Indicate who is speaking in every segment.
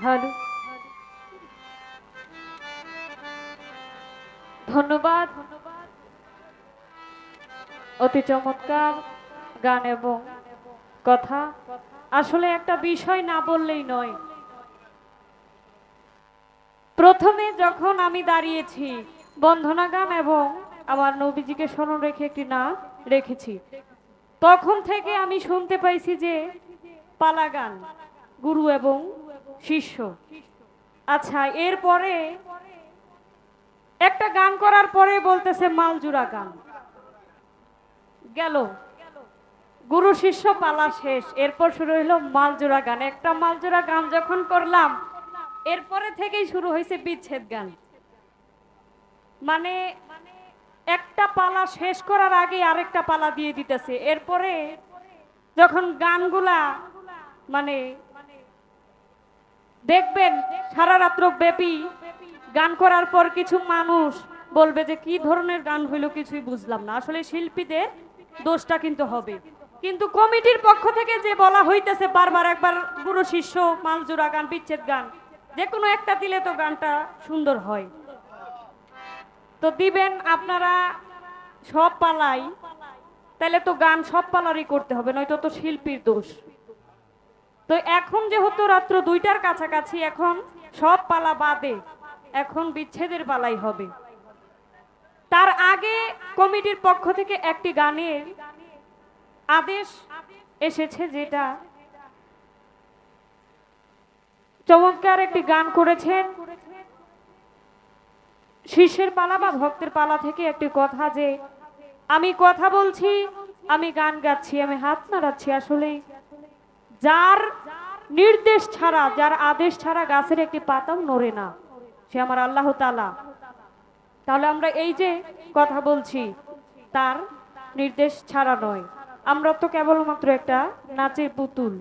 Speaker 1: Hello, ধন্যবাদ। অতি চমৎকার গান এবং কথা। আসলে একটা বিষয় না বললেই নয়। প্রথমে যখন আমি দাঁড়িয়েছি বন্দনা গান এবং আমার নবীজিকে স্মরণ রেখে একটি নাম রেখেছি, তখন থেকে আমি শুনতে পাইছি যে পালা গান, গুরু এবং শিষ্য। আচ্ছা, এরপরে একটা গান করার পরে বলতেছে মালজুরা গান গেল, গুরু শিষ্য পালা শেষ, এরপর শুরু হইলো মালজোড়া গান। একটা মালজোড়া গান যখন করলাম, এরপরে থেকেই শুরু হয়েছে বিচ্ছেদ গান। মানে একটা পালা শেষ করার আগে আরেকটা পালা দিয়ে দিতেছে। এরপরে যখন গানগুলা মানে দেখবেন সারা রাত্র ব্যাপী গান করার পর কিছু মানুষ বলবে যে কি ধরনের গান হইলো, কিছুই বুঝলাম না। আসলে শিল্পীদের দোষটা কিন্তু হবে, কিন্তু কমিটির পক্ষ থেকে যে বলা হইতেছে বারবার, একবার গুরু শিষ্য, মালজোড়া গান, বিচ্ছেদ গান, যে কোনো একটা দিলে তো গানটা সুন্দর হয়। তো দিবেন আপনারা সব পালাই, তাহলে তো গান সব পালারই করতে হবে, নয়তো তো শিল্পীর দোষ। তো এখন যেহেতু রাত্র 2টার কাছাকাছি, এখন সব পালা বাদে এখন বিচ্ছেদের পালাই হবে। তার আগে কমিটির পক্ষ থেকে একটি গানের আদেশ এসেছে, যেটা চমৎকার একটি গান করেছেন শিষ্যের পালা বা ভক্তের পালা থেকে একটি কথা, যে আমি কথা বলছি, আমি গান গাচ্ছি, আমি হাত নাড়াচ্ছি। আসলে যার নির্দেশ ছাড়া, যার আদেশ ছাড়া গাছের একটি পাতাও নড়ে না, সে আমার আল্লাহ তাআলা। তাহলে আমরা এই যে কথা বলছি, তার নির্দেশ ছাড়া নয়, আমরা তো কেবলমাত্র একটা নাচের পুতুল।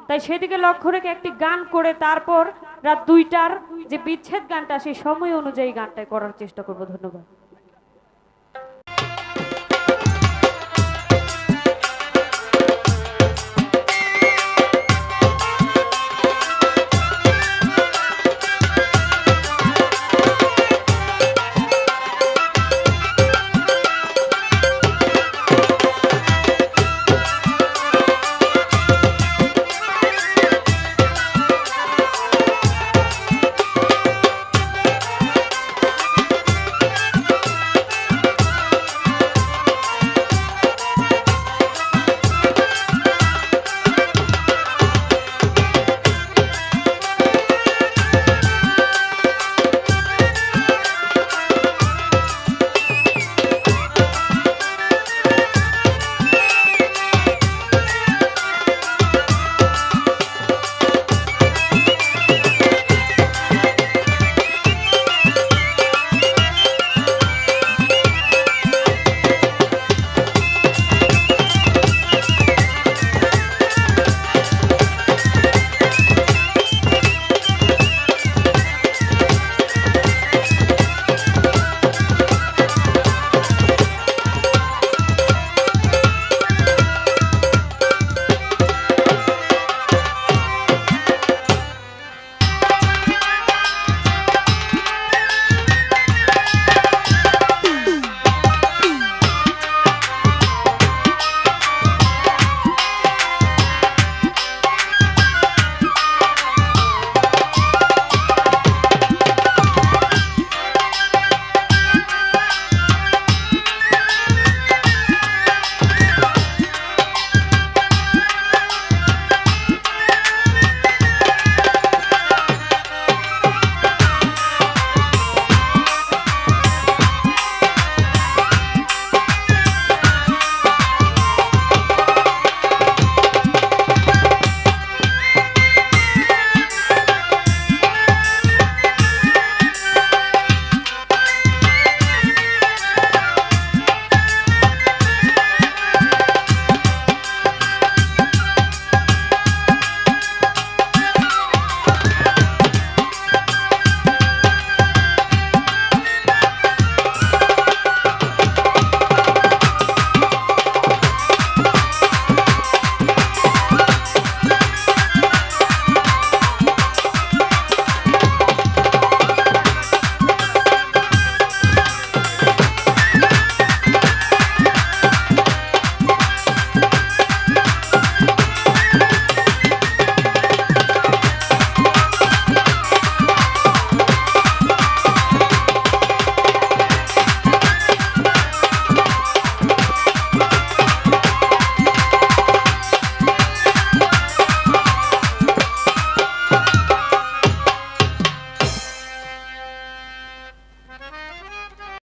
Speaker 1: তাই সেদিকে লক্ষ্য রেখে একটি গান করে তারপর রাত 2টার যে বিচ্ছেদ গানটা, সেই সময় অনুযায়ী গানটা করার চেষ্টা করব। ধন্যবাদ।